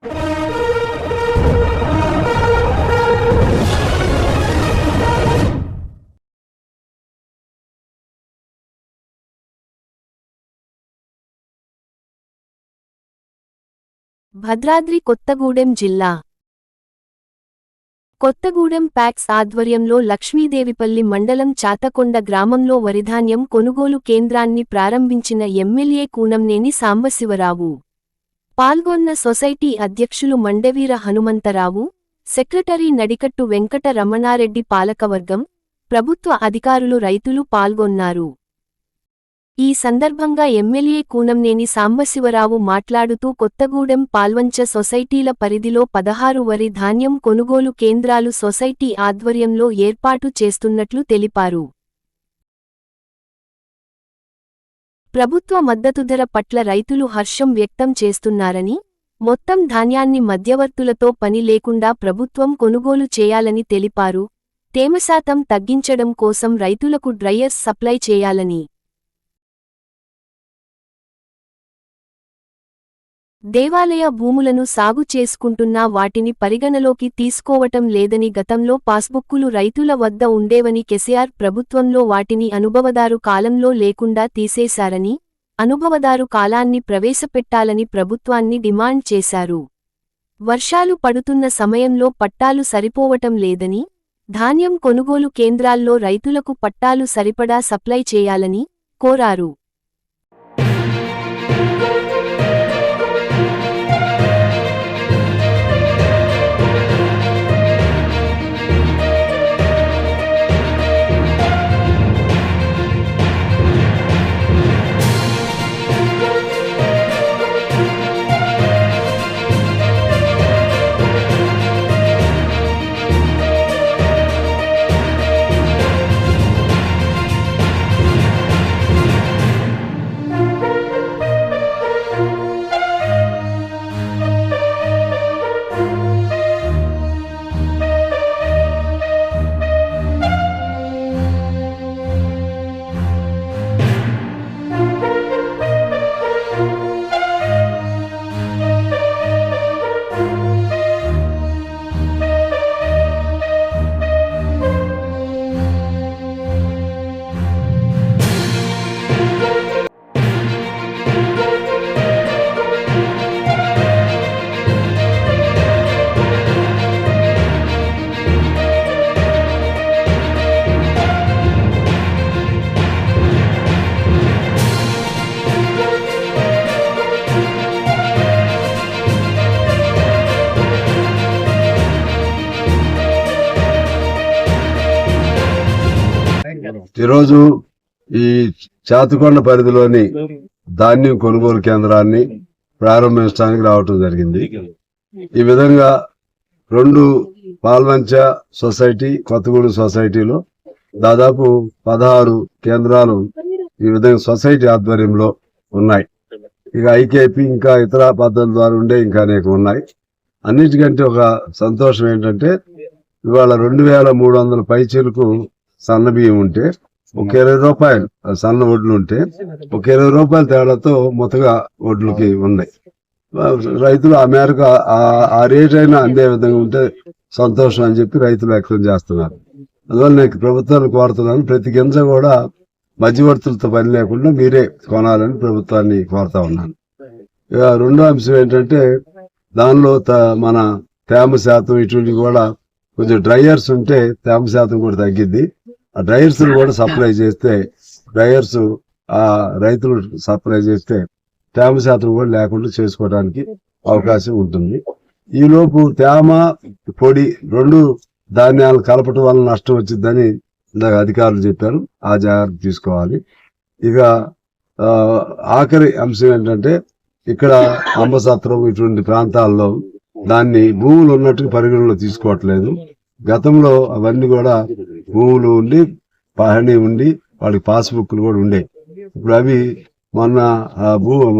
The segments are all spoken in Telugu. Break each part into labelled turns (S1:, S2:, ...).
S1: భద్రాద్రి కొత్తగూడెం జిల్లా కొత్తగూడెం ప్యాక్స్ ఆధ్వర్యంలో లక్ష్మీదేవిపల్లి మండలం చాతకొండ గ్రామంలో వరిధాన్యం కొనుగోలు కేంద్రాన్ని ప్రారంభించిన ఎమ్మెల్యే కూనంనేని సాంబశివరావు. పాల్గొన్న సొసైటీ అధ్యక్షులు మండవీర హనుమంతరావు, సెక్రటరీ నడికట్టు వెంకట రమణారెడ్డి, పాలకవర్గం, ప్రభుత్వ అధికారులు, రైతులు పాల్గొన్నారు. ఈ సందర్భంగా ఎమ్మెల్యే కూనంనేని సాంబశివరావు మాట్లాడుతూ కొత్తగూడెం పాల్వంచ సొసైటీల పరిధిలో 16 వరి ధాన్యం కొనుగోలు కేంద్రాలు సొసైటీ ఆధ్వర్యంలో ఏర్పాటు చేస్తున్నట్లు తెలిపారు. ప్రభుత్వ మద్దతు ధర పట్ల రైతులు హర్షం వ్యక్తం చేస్తున్నారని, మొత్తం ధాన్యాన్ని మధ్యవర్తులతో పని లేకుండా ప్రభుత్వం కొనుగోలు చేయాలని తెలిపారు. తేమశాతం తగ్గించడం కోసం రైతులకు డ్రయర్స్ సప్లై చేయాలని, దేవాలయ భూములను సాగు చేసుకుంటున్నా వాటిని పరిగణలోకి తీసుకోవటం లేదని, గతంలో పాస్బుక్కులు రైతుల వద్ద ఉండేవని, కేసీఆర్ ప్రభుత్వంలో వాటిని అనుభవదారు కాలంలో లేకుండా తీసేశారని, అనుభవదారు కాలాన్ని ప్రవేశపెట్టాలని ప్రభుత్వాన్ని డిమాండ్ చేశారు. వర్షాలు పడుతున్న సమయంలో పట్టాలు సరిపోవటం లేదని, ధాన్యం కొనుగోలు కేంద్రాల్లో రైతులకు పట్టాలు సరిపడా సప్లై చేయాలని కోరారు.
S2: ఈరోజు ఈ చాతకొండ పరిధిలోని ధాన్యం కొనుగోలు కేంద్రాన్ని ప్రారంభించడానికి రావటం జరిగింది. ఈ విధంగా 2 పాల్వంచ సొసైటీ, కొత్తగూడెం సొసైటీలో దాదాపు 16 కేంద్రాలు ఈ విధంగా సొసైటీ ఆధ్వర్యంలో ఉన్నాయి. ఇక ఐకేపీ ఇంకా ఇతర పద్ధతుల ద్వారా ఉండే ఇంకా అనేక ఉన్నాయి. అన్నిటికంటే ఒక సంతోషం ఏంటంటే ఇవాళ 2300 పైచీలకు సన్న బియ్యం ఉంటే ఒక 20 రూపాయలు సన్న వడ్లు ఉంటే ఒక 20 రూపాయల తేడాతో మొత్తగా వడ్లకి ఉన్నాయి. రైతులు ఆ మేరకు ఆ రేట్ అయినా అందే విధంగా ఉంటే సంతోషం అని చెప్పి రైతులు వ్యక్తం చేస్తున్నారు. అందువల్ల నేను ప్రభుత్వాన్ని కోరుతున్నాను, ప్రతి గింజ కూడా మధ్యవర్తులతో పని లేకుండా మీరే కొనాలని ప్రభుత్వాన్ని కోరుతా ఉన్నాను. ఇక రెండో అంశం ఏంటంటే దానిలో మన తేమ శాతం ఇటువంటి కూడా కొంచెం డ్రైయర్స్ ఉంటే తేమ శాతం కూడా తగ్గిద్ది. ఆ డ్రైయర్స్ కూడా సప్లై చేస్తే ఆ రైతులు సప్లై చేస్తే తేమ శాతం కూడా లేకుండా చేసుకోవడానికి అవకాశం ఉంటుంది. ఈలోపు తేమ పొడి 2 ధాన్యాలు కలపటం వల్ల నష్టం వచ్చిందని అధికారులు చెప్పారు. ఆ జాగ్రత్త తీసుకోవాలి. ఇక ఆఖరి అంశం ఏంటంటే ఇక్కడ అంబసత్రం ఇటువంటి ప్రాంతాల్లో దాన్ని భూములు ఉన్నట్టుగా పరిగణలో తీసుకోవట్లేదు. గతంలో అవన్నీ కూడా భూములు ఉండి పహణి ఉండి వాళ్ళకి పాస్బుక్లు కూడా ఉండే. ఇప్పుడు అవి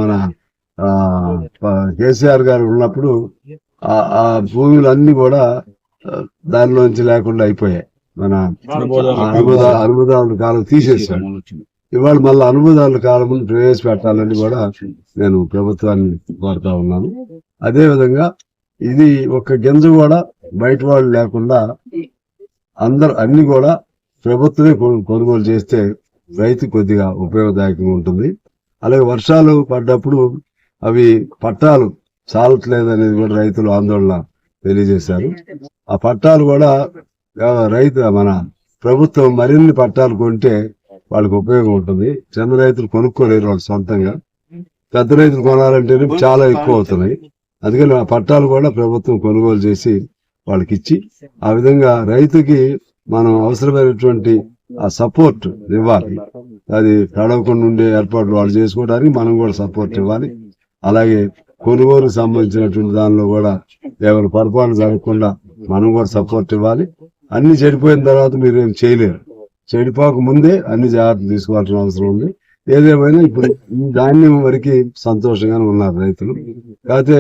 S2: మన కేసీఆర్ గారు ఉన్నప్పుడు ఆ భూములన్నీ కూడా దానిలోంచి లేకుండా అయిపోయాయి. మన అనుమోదాల కాలం తీసేసాడు. ఇవాళ మళ్ళీ అనుమోదాల కాలం ప్రవేశపెట్టాలని కూడా నేను ప్రభుత్వాన్ని కోరుతా ఉన్నాను. అదేవిధంగా ఇది ఒక గింజ కూడా బయట వాళ్ళు లేకుండా అన్ని కూడా ప్రభుత్వమే కొనుగోలు చేస్తే రైతు కొద్దిగా ఉపయోగదాయకంగా ఉంటుంది. అలాగే వర్షాలు పడ్డప్పుడు అవి పట్టాలు చాలట్లేదు కూడా రైతులు ఆందోళన తెలియజేశారు. ఆ పట్టాలు కూడా మన ప్రభుత్వం మరిన్ని పట్టాలు కొంటే వాళ్ళకి ఉపయోగం ఉంటుంది. చిన్న రైతులు కొనుక్కోలేరు వాళ్ళు సొంతంగా, పెద్ద రైతులు కొనాలంటేనే చాలా ఎక్కువ అవుతున్నాయి. అందుకని ఆ పట్టాలు కూడా ప్రభుత్వం కొనుగోలు చేసి వాళ్ళకి ఇచ్చి ఆ విధంగా రైతుకి మనం అవసరమైనటువంటి ఆ సపోర్ట్ ఇవ్వాలి. అది తడవకుండా ఉండే ఏర్పాట్లు వాళ్ళు చేసుకోవడానికి మనం కూడా సపోర్ట్ ఇవ్వాలి. అలాగే కొనుగోలుకు సంబంధించినటువంటి దానిలో కూడా ఏమైనా పొరపాటు జరగకుండా మనం కూడా సపోర్ట్ ఇవ్వాలి. అన్ని చెడిపోయిన తర్వాత మీరు ఏం చేయలేరు. చెడిపోక ముందే అన్ని జాగ్రత్తలు తీసుకోవాల్సిన అవసరం ఉంది. ఏదేమైనా ఇప్పుడు ఈ ధాన్యం వరకు సంతోషంగానే ఉన్నారు రైతులు. కాకపోతే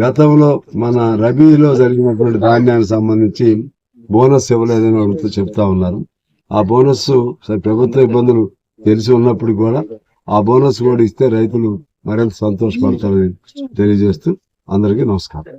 S2: గతంలో మన రబీలో జరిగినటువంటి ధాన్యానికి సంబంధించి బోనస్ ఇవ్వలేదని అడుగుతూ చెప్తా ఉన్నారు. ఆ బోనస్ ప్రభుత్వ ఇబ్బందులు తెలిసి ఉన్నప్పుడు కూడా ఆ బోనస్ కూడా ఇస్తే రైతులు మరింత సంతోషపడతారని తెలియజేస్తూ అందరికీ నమస్కారం.